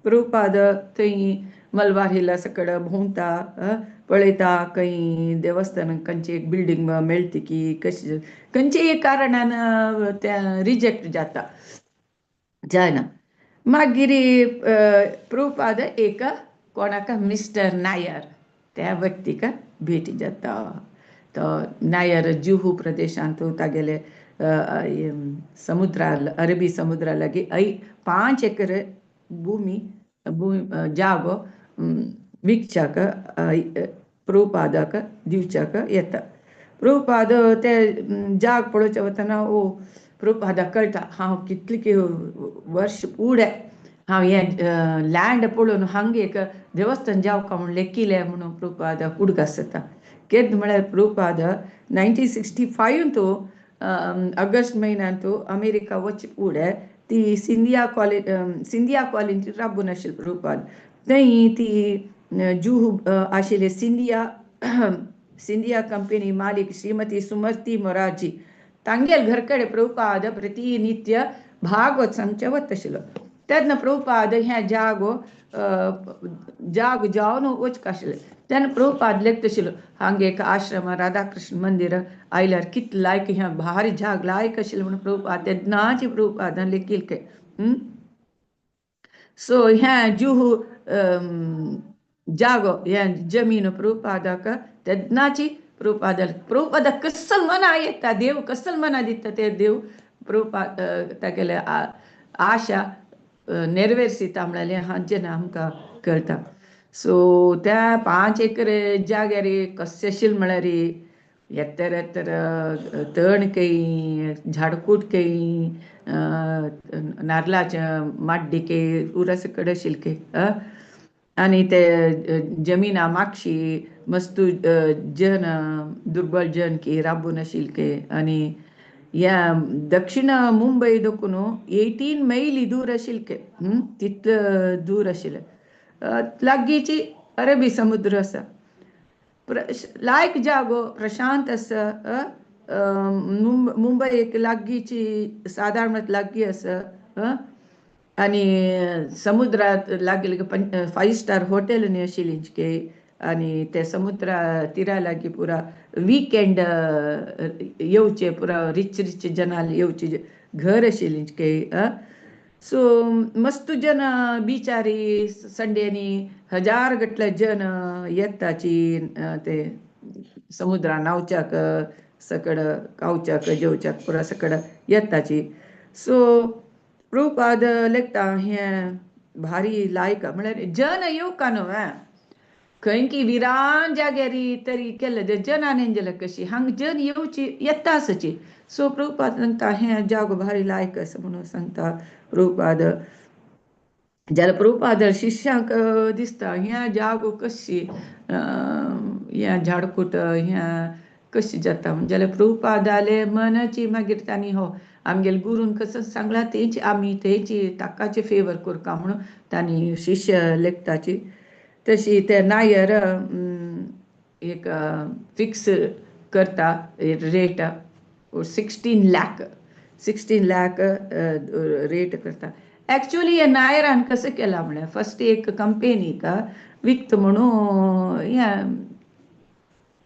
प्रभुपाद थंय मलबार हिला सकड भोंवता पळयता खंय देवस्थान खंयची एक बिल्डिंग मेळटा की कशी खंयची कारणान त्या रिजेक्ट जाता जायना मागीर प्रभुपाद एक कोणाक मिस्टर नायर त्या व्यक्तीक भेटी जाता तो नायर जुहू प्रदेशांत तागेले समुद्रा अरबी समुद्रा लागी 5 एकर भूमी जागो विकच्याक प्रभुपादाक दिवच्याक येता प्रभुपाद ते जाग पळोवच्या वतना ओ प्रभुपादाक कळटा हांव कितले वर्ष फुडें हांव हें लँड पळोवन हांगा एक देवस्थान जावका म्हूण लेखिल्लें म्हणून प्रभुपाद उडगास जाता केद म्हळ्यार प्रभुपाद 1965 तो ऑगस्ट म्हयन्यान तो अमेरिका वच फुडें ती सिंधिया कॉलेज राबून आशिल्ली प्रभुपाद थंय ती जुहू आशिल्ले सिंधिया कंपनी मालीक श्रीमती सुमती मोरारजी तांगेल घरकडे प्रभुपाद प्रतिनित्य भागवत सांगचे वत आशिल्लो तेन्ना प्रभुपाद ह्या जाग जावन वचका आशिल्ले तेन्ना प्रभुपाद लेखता आशिल्लो हांगा एक आश्रम राधाकृष्ण मंदिर आयल्यार कित लायक ह्या भारी जाग लायक आशिल्लो म्हणून प्रभुपाद तेन्नाची प्रभुपादान लेखिल्ले सो ह्या जुहू जागो ह्या जमीन प्रभुपादाक तेन्नाची प्रभुपादाक कसल मना येता देव कसल मना दिता ते देव प्रभुपाद तागेले आशा नेरवेरसिता म्हळ्यार हांचे आमकां कळटा सो त्या 5 एकर जाग्यार कशें आशिल्लें म्हळ्यार येत्तर तण कई झाडकूट कई नारलाचे माड्डी के पुरा सकड आशिल्ले आनी ते जमिना मागशी मस्तू जन दुर्बळ जन की राबून आशिल्ले आनी ह्या दक्षिण मुंबई देखून 18 मैली दूर आशिल्ले तितलं दूर आशिल्ले लागींची अरबी समुद्र आसा लायक जागो प्रशांत आसा मुंबई एक लागींची सादारण लागीं आसा आनी समुद्रात लागीं 5 स्टार हॉटेल न्ही आशिल्लीं आनी ते समुद्रा तिरा लागीं पुरा वीकेंड येवचे पुरा रिच जनाल येवचे घर आशिल्लीं सो मस्त जन बिचारी संडेनी 1000 गटले जन येताची ते समुद्रा नावच्याक सकड खावच्याक जेवच्याक पुरा सकड येताची. सो प्रभुपाद लेखता हें भारी लायक म्हळ्यार जन येवका न्हू खंय की विरान जाग्यारी तरी केलं ते जनान एंजल कशी हांग जन येवची येता आसची. सो प्रभुपाद सांगता हें जागो भारी लायक असं म्हणून सांगता प्रभुपाद. जाल्यार प्रभुपाद शिश्यांक दिसता ह्या जागो कशी ह्या झाडकूट ह्या कशी जाता जाल्यार प्रभुपाद आले मनाची मागीर तांणी हो आमगेले गुरून कसं सांगला तेंची आमी तेंची ताकाचे फेवर करता म्हणून तांणी शिश्य लेखताची. तशी ते नायर एक फिक्स करता रेट 16 लाख रेट करता. ॲक्च्युली हे नायरान कसं केला म्हळ्यार फस्ट एक कंपनीक विकत म्हणून हें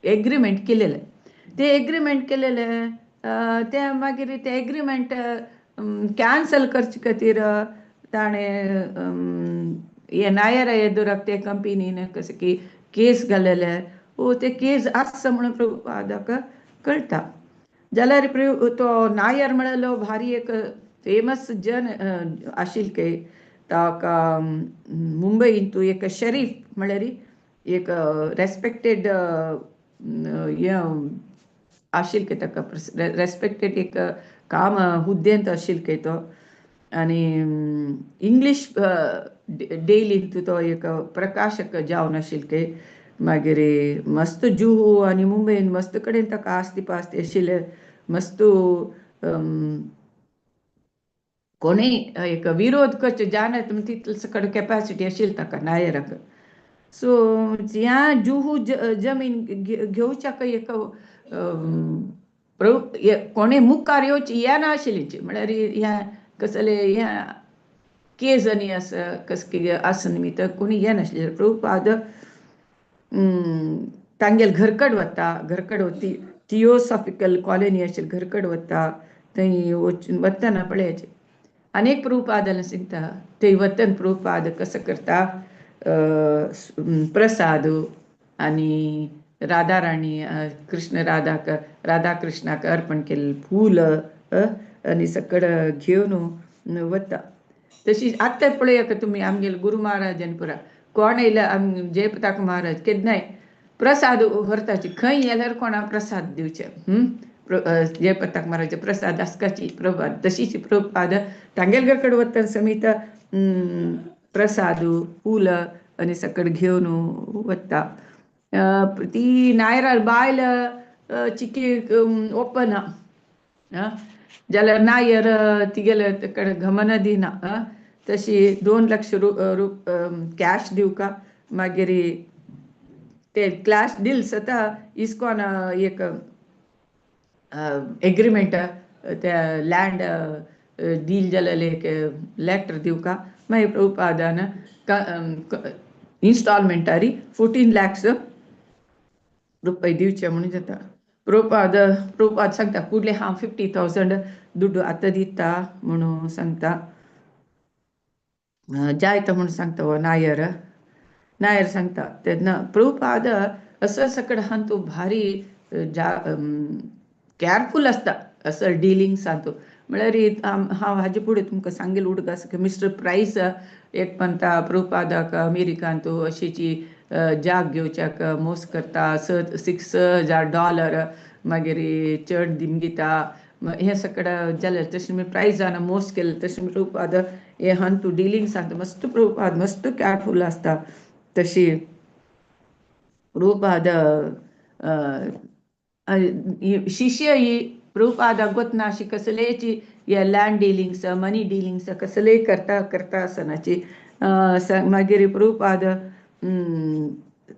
एग्रीमेंट केलेलें. ते एग्रीमेंट केलेलें ते मागीर ते एग्रीमेंट कॅन्सल करचे खातीर ताणें हे नायर येदुराक ते कंपनीन कसं की केस घालेले. ते केस आसा म्हणून प्रभुपादाक कळटा. जाल्यार तो नायर म्हणलो भारी एक फेमस जन आशिल्ले ताका मुंबईन तूं एक शरीफ म्हळ्यार एक रेस्पेक्टेड हे आशिल्ले ताका रेस्पेक्टेड एक काम हुद्द्यांत आशिल्ले तो. आनी इंग्लीश डेलीन तो एक प्रकाशक जावन आशिल्ले. मागीर मस्त जुहू आनी मुंबईन मस्त कडेन ताका आस्ती पास्ती आशिल्ले. मस्त कोणीय एक विरोध करचे जाणत तितले सकड कॅपॅसिटी आशिल्ली ताका नायराक. सो ह्या जुहू जमीन घेवच्याक एक कोणें मुखार येवची येना आशिल्ली म्हळ्यार ह्या कसले ह्या केस आनी आसा कसले आसा निमित्त कोणी येनाशिल्ले. प्रभुपाद तांगेल घरकड वता. घरकड वती थियोसॉफिकल कॉलनी आशिल्ली घरकड वता. थंय वतना पळयाचे अनेक प्रभुपाद सांगता थंय वतन प्रभुपाद कसं करता प्रसाद आनी राधा राणी कृष्ण राधा कृष्णाक अर्पण केल्लें फूल आनी सकड घेवन वता. तशी आत्तां पळयात तुमी आमगेले गुरू महाराजान पुरा कोण येयला जयप्रताप महाराज केन्नाय प्रसाद व्हरताची खंय येल्यार कोणाक प्रसाद दिवचे. जयप्रताप महाराज प्रसाद आसकाची प्रभात तशीच प्रभुपाद तांगेल घरकड वतना समीत प्रसाद फूल आनी सकड घेवन वता. ती नायरार बायल चिकी ओपन जाल्यार नायर तिगेले तेकडे घमन दिना. तशी 2 लाख कॅश दिवका. मागीर ते क्लास डील्स आतां इस्कॉन एक एग्रीमेंट त्या लँड डील जालेले एक लेटर दिवका. मागीर प्रभुपादान इन्स्टॉलमेंटारी 14 लाख रुपये दिवचे म्हणून जाता. प्रभुपाद सांगता फुडले हांव 50,000 दुड्डू आतां दिता म्हणून सांगता. जायता म्हणून सांगता हो नायर सांगता. तेन्ना प्रभुपाद असं सकड हां तूं भारी केअरफूल आसता असं डिलींग सांगता. म्हळ्यार हांव हाजे फुडें तुमकां सांगेल उडगास मिस्टर प्रायस एक म्हणटा प्रभुपादाक अमेरिकांत अशीची जाग घेवच्याक मोस करता $6,000 मागीर चड दिता हे सकड जाल्यार तशें प्रायजान मोस केलें. तशें प्रभुपाद हे हां तूं डिलींग सांगता. मस्त प्रभुपाद मस्त केअरफूल आसता. तशी प्रभुपाद शिष्य ही प्रभुपादाक गोतना अशी कसलेची हे लँड डिलिंग्स मनी डिलिंग्स कसले करता आसनाची. मागीर प्रभुपाद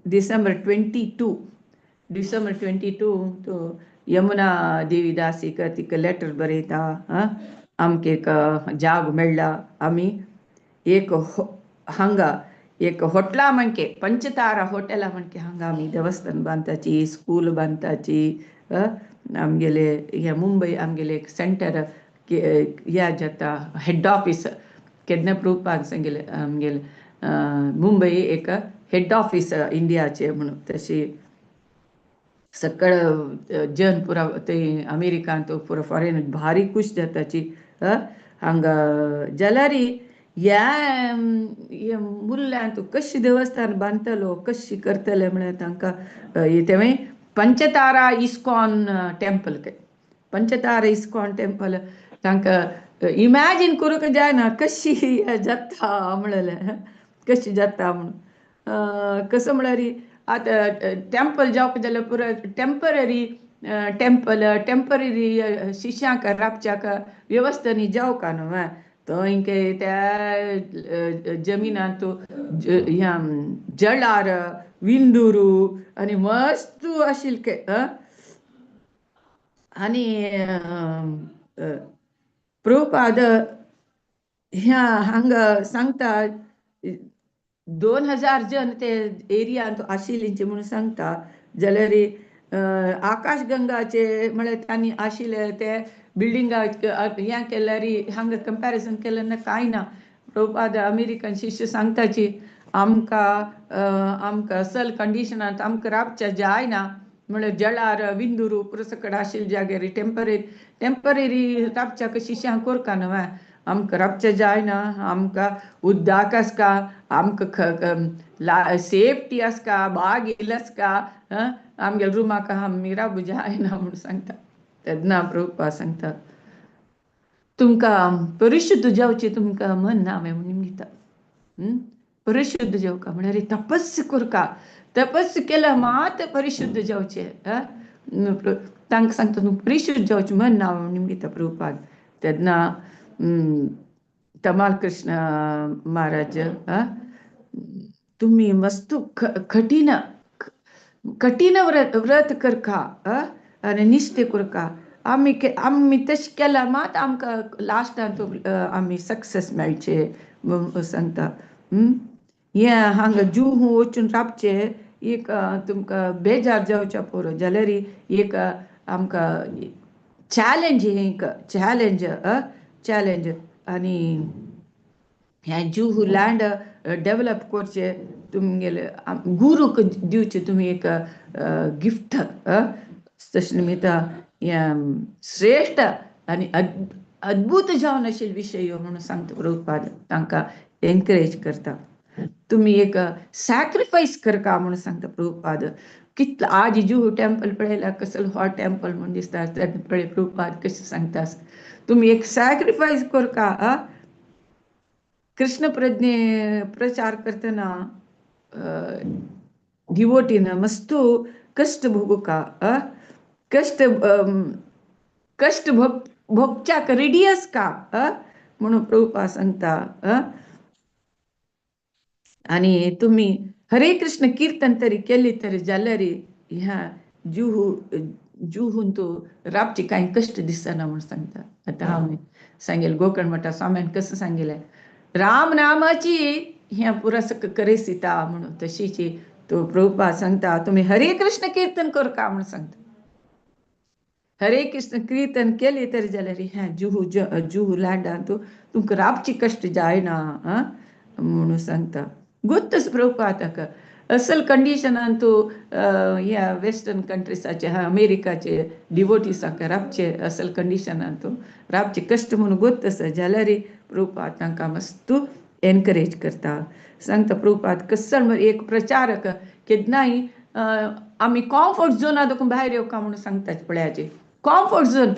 डिसेंबर 22 तो यमुना देवीदासीक तिका लेटर बरयता. आमकां एक जाग मेळ्ळा. आमी एक हांगा एक होटला म्हणके पंचतारा हॉटेला म्हणके हांगा आमी देवस्थान बांदताची स्कूल बांदताची. आमगेले हे मुंबय आमगेले एक सेंटर या जाता हेड ऑफिस केन्ना प्रभुपाद सांगले आमगेले मुंबय एक हेड ऑफिस इंडियाचे म्हणून. तशी सकळ जन पुरा ते अमेरिकान तो पुरा फॉरेन भारी खुश जाताची हांगा जाल्यारी ह्या मुल्ल्यान तूं कशी देवस्थान बांदतलो कशी करतले म्हळ्यार तांकां तें पंचतारा इस्कॉन टेंपल पंचतारा इस्कॉन टेंपल तांकां इमॅजिन करूंक जायना कशी जाता म्हणलें कशी जाता म्हणून कसं म्हळ्यार आतां टेंपल जावपाक जाल्यार पुरो टेम्पररी टेम्पररी शिश्यांक राबच्याक वेवस्था न्ही जावका न्हू थंय त्या जमिनांत ह्या जळार विंदुरू आनी मस्त आशिल्ले आनी प्रभुपाद ह्या हांगा सांगता 2000 जन ते एरियांत आशिल्लींचे म्हणून सांगता जाल्यार आकाशगंगाचे म्हळ्यार तांणी आशिल्ले ते बिल्डिंगा हें केल्यार हांगा कंपॅरिजन केल्यार कांय ना प्रभुपाद अमेरिकन शिश्य सांगताची आमकां असल कंडिशनांत आमकां राबचें जायना म्हळ्यार जळार विंदुरू पुरसकड आशिल्ले जाग्यार टेम्पररी राबच्या शिश्यांक कोरका न्हू आमकां राबचें जायना आमकां उद्दाक आसका आमकां सेफ्टी आसका बाग येयल्ल आसका आमगे रुमाक आमी राबूं जायना म्हूण सांगता तेन्ना प्रभुपाद सांगता तुमकां परिशुद्ध जावचें तुमकां मन ना हांवें म्हणून दिता परिशुद्ध जावका म्हळ्यार तपस्स कोरका तपस्स केल्यार मात परिशुद्ध जावचें तांकां सांगता न्हू परिशुद्ध जावचें मन ना म्हणून दिता प्रभुपाद तेन्ना तमाल कृष्ण महाराज तुम्ही मस्त कठीण व्रत करका आनी निश्ठे करका आमी तशें केल्यार मात आमकां लास्टान आमी सक्सेस मेळचे सांगता हें हांगा जूहू वचून राबचें एक तुमकां बेजार जावच्या पुरो जाल्यार एक आमकां चॅलेंज चॅलेंज आनी हें जूहू लँड डेवलप करचे तुमगेले गुरूक दिवचे तुमी एक गिफ्ट तशें निमित्ता श्रेष्ठ आनी अद्भुत जावन आशिल्ले विशय म्हणून सांगता प्रभुपाद तांकां एनकरेज करता तुमी एक सॅक्रिफायस करका म्हणून सांगता प्रभुपाद कितलो आज जूहू टेंपल पळयल्यार कसलो हो टेंपल म्हणून दिसता पळय प्रभुपाद कशें सांगता तुमी एक सॅक्रिफायस करका कृष्ण प्रज्ञे प्रचार करतना डिवोटीन मस्त कष्ट भोगूका कष्ट भोगच्याक रेडी आसका म्हणून प्रभुपाद सांगता आनी तुमी हरे कृष्ण कीर्तन तरी केली तरी जाल्यार ह्या जुहून तूं राबची कांय कश्ट दिसना म्हणून सांगता आतां हांवें सांगेलें गोकर्ण मठा स्वाम्यान कसं सांगलें राम नामाची ह्या पुरस करेसिता म्हणून तशीची तो प्रभुपाद सांगता तुमी हरे कृष्ण कीर्तन करका म्हणून सांगता हरे कृष्ण कीर्तन केली तरी जाल्यार ह्या जुहू लँडान तुमकां राबची कश्ट जायना म्हणून सांगता गुत्तच प्रभुपाद ताका असल कंडिशनान तूं ह्या वेस्टर्न कंट्रीसाचे अमेरिकाचे डिवोटीसांक राबचे असल कंडिशनान तूं राबचे कश्ट म्हणून गोत आसा जाल्यार प्रभुपाद तांकां मस्त एनकरेज करता सांगता प्रभुपाद कसल एक प्रचारक केन्नाय आमी कॉम्फर्ट झोना देखून भायर येवका म्हणून सांगता पळयाचे कॉम्फर्ट झोन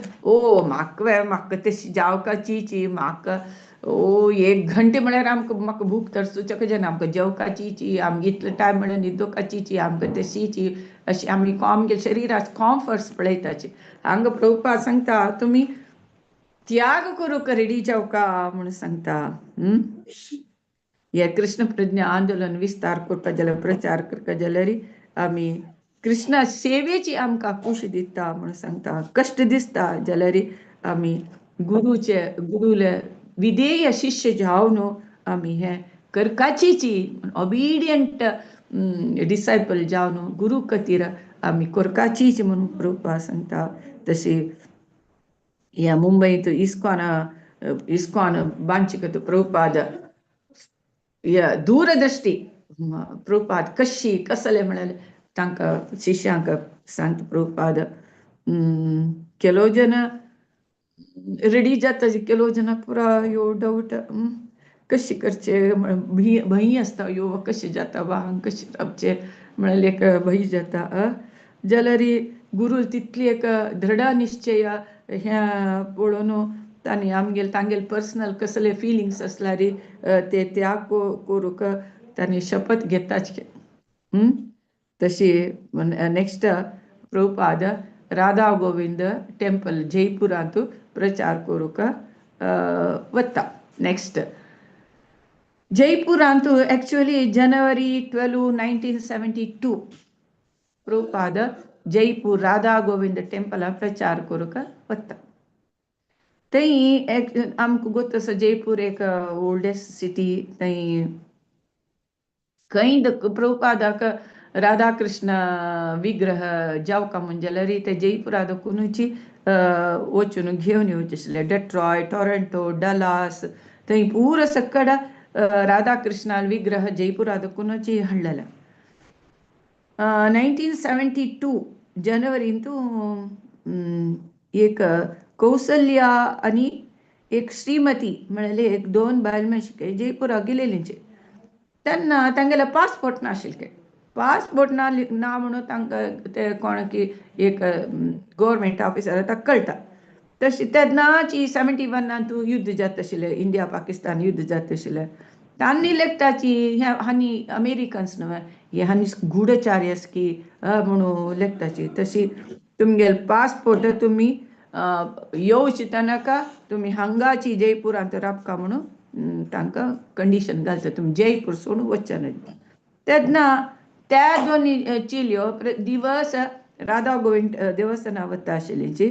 म्हाका तशी जावकाची म्हाका एक घंटे म्हळ्यार म्हाका भूक तरसुचें कशें ना आमकां जेवकाची आमगे इतलो टायम म्हळ्यार न्हिदोवकाची आमकां तशीची अशी आमी आमगे शरिराक कॉम्फर्ट्स पळयताचे हांगा प्रभुपाद सांगता तुमी त्याग करूंक रेडी जावका म्हणून सांगता हे कृष्ण प्रज्ञा आंदोलन विस्तार करपा जाल्यार प्रचार करपा जाल्यार आमी कृष्णा सेवेची आमकां खुश दिसता म्हणून सांगता कश्ट दिसता जाल्यार आमी गुरुले विधेय शिष्य जावन आमी हें करकाचीची ओबिडियंट डिसायपल जावन गुरू खातीर आमी करकाचीच म्हणून प्रभुपाद सांगता तशी ह्या मुंबईत इस्कॉन बांदची करता प्रभुपाद ह्या दूरदृश्टी प्रभुपाद कसले म्हणाले तांकां शिश्यांक सांगता प्रभुपाद ಕೆಲವು ಜನ रेडी जाता ಕೆಲವು जन पुरा यो डाऊट कशी करचे भंय आसता यो कशें जाता वा कशें रावचे म्हळ्यार एक भंय जाता जाल्यार गुरू तितली एक दृढ निश्चय ह्या पळोवन तांगेल पर्सनल कसले फिलिंग्स असल्यार ते त्याग करूंक तांणी शपथ घेताच तशी नेक्स्ट प्रभुपाद राधा गोविंद टेंपल जयपुरांत प्रचार करूंक वता नेक्स्ट जयपुरांत एक्चुअली जनवरी 12 1972 प्रभुपाद जयपूर राधा गोविंद टेंपलां प्रचार करूंक वता थंय आमकां गोत आसा जयपूर एक ओल्डेस्ट सिटी थंय खंय प्रभुपादाक राधा कृष्ण विग्रह जावका म्हण जाल्यार ते जयपुरा दोकुनूच वचून घेवन येवचे आशिल्ले डेट्रॉय टोरंटो डलास थंय पुरो सकड राधा कृष्ण विग्रह जयपुरा दोकुनूच हाडलेले 1972 जनवरींत एक कौसल्या आनी एक श्रीमती म्हळ्यार एक दोन बायल मनीस जयपुरा गेलेलींचे तेन्ना तांगेले पासपोर्ट नाशिल्ले पासपोर्ट ना म्हणून तांकां ते कोणाकी एक गव्हर्मेंट ऑफिसर ताका कळटा तशी तेन्नाची 71 युद्ध जाता आशिल्लें इंडिया पाकिस्तान युद्ध जाता आशिल्लें तांणी लेखताची हानी अमेरिकन्स न्हय हे हानी गूढचार्यस्की म्हणून लेखताची तशी तुमगेल पासपोर्ट तुमी येवची नाका तुमी हांगाची जयपुरांत रावका म्हणून तांकां कंडिशन घालता तुमी जयपूर सोडून वचचे न्हय तेन्ना त्या दोनी चिल्यो दिवस राधा गोविंद देवस्थानां वता आशिल्लींची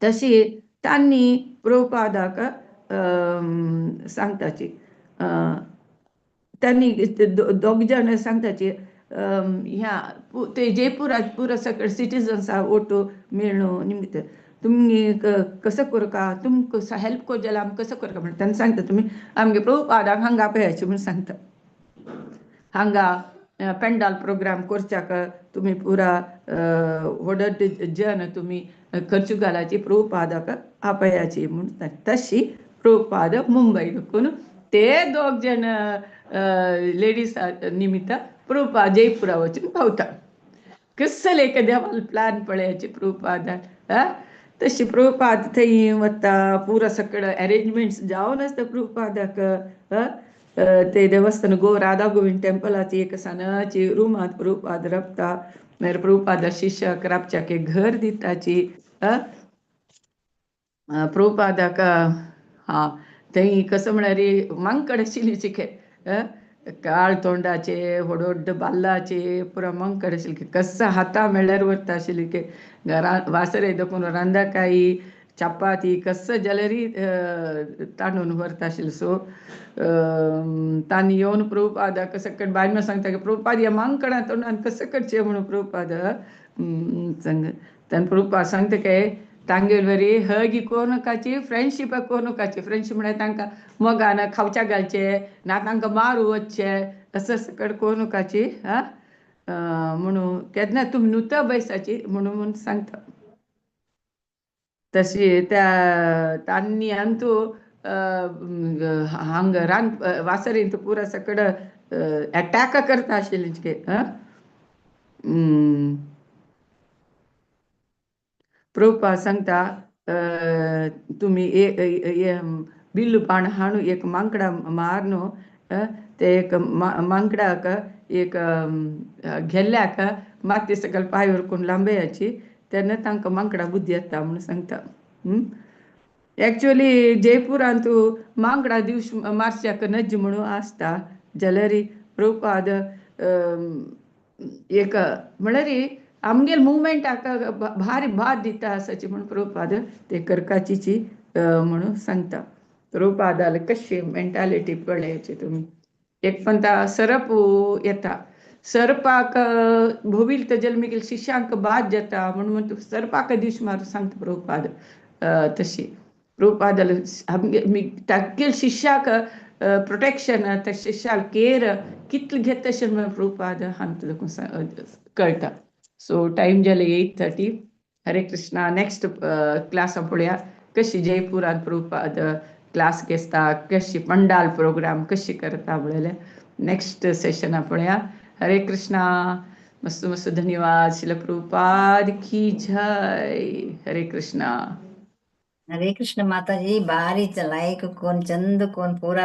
तशी तांणी प्रभुपादाक सांगताची तांणी दोग जाण सांगताची ह्या ते जयपुरात पुरो सकयल सिटिजन्सा ओटो मेळ्ळो निमित्त तुमी कसं करका तुमकां हेल्प कर जाल्यार आमी कसं करका म्हणून तांणी सांगता तुमी आमगे प्रभुपादाक हांगा पळयाचे म्हणून सांगता हांगा पेंडाल प्रोग्राम करच्याक तुमी पुरा व्हड जन तुमी खर्च घालाची प्रभुपादाक आपयाची म्हणून तशी प्रभुपाद मुंबय दुखून ते दोग जन लेडीज निमित्त प्रभुपाद जयपुरा वचून पावता कसले एक देवाल प्लान पळयाची प्रभुपादाक तशी प्रभुपाद थंय वता पुरो सकड अरेंजमेंट्स जावन आसता प्रभुपादाक ते देवस्थान राधा गोविंद टेंपलाची एक सनाची रुमांत प्रभुपाद रावता मागीर प्रभुपाद शिश्याक रावच्याक एक घर दिताची प्रभुपादाक थंय कसं म्हळ्यार मांकड आशिल्लीची काळ तोंडाचे व्हड बाल्लाचे पुरो मांकड आशिल्ले कसा हातां म्हणल्यार व्हरता आशिल्ली घरा वासरे देखून रांदकाई चपाती कसं जाल्यार तांदून व्हरता आशिल्लो सो तांणी येवन प्रभुपादाक सकट बायलां सांगता की प्रभुपाद ह्या मांकडां तोंडान कसं करचें म्हणून प्रभुपाद तांणी प्रभुपाद सांगता काय तांगेर वरी हगी कोनकाची फ्रेंडशीप कोनकाची फ्रेंडशीप म्हळ्यार तांकां मोगान खावच्या घालचे ना तांकां मारू वचचे असं सकट कोनकाची म्हणून केन्ना तुमी नुता बैसाची म्हणून सांगता तशी त्या तांणी अंतू हांगा वासरींत पुरा सकड अटॅक करता आशिल्ली प्रभुपाद सांगता तुमी बिल्लू पाण हाडून एक मांकडा मार न्हू ते एक मांकडाक एक गेल्ल्याक माती सकयल पांय व्हरकून लांबयाची तेन्ना तांकां मांकडा बुद्धी येता म्हणून सांगता एक्चुअली जयपुरांत मांकडा दिवस मारच्याक नज म्हणून आसता जाल्यार प्रभुपाद एक म्हळ्यार आमगेल मुवमेंटाक भारी भात दिता आसाची म्हणून प्रभुपाद ते करकाची म्हणून सांगता प्रभुपादाल कशी मेंटालिटी पळयाची तुमी एक पंता सरप येता सरपाक भोविल जल्मी शिश्यांक बाद जाता म्हणून सरपाक दिवस मार सांगता प्रभुपाद तशी प्रभुपादाल तागेल शिश्याक प्रोटेक्शन तशें केअर कितले घेत तशें म्हणून प्रभुपाद हांगा तुका कळटा. सो टायम जाले 8:30. हरे कृष्णा. नेक्स्ट क्लास पळोवया कशी जयपुरात प्रभुपाद क्लास घेता, कशी पंडाल प्रोग्राम कशी करता म्हणलें नेक्स्ट सेशन पळोवया. हरे कृष्णा. मस्त मस्त धन्यवाद. शिला प्रभुपाद की जय. हरे कृष्णा. हरे कृष्ण माताजी. भारी लೈಕ್ कोण चंद कोण पूरा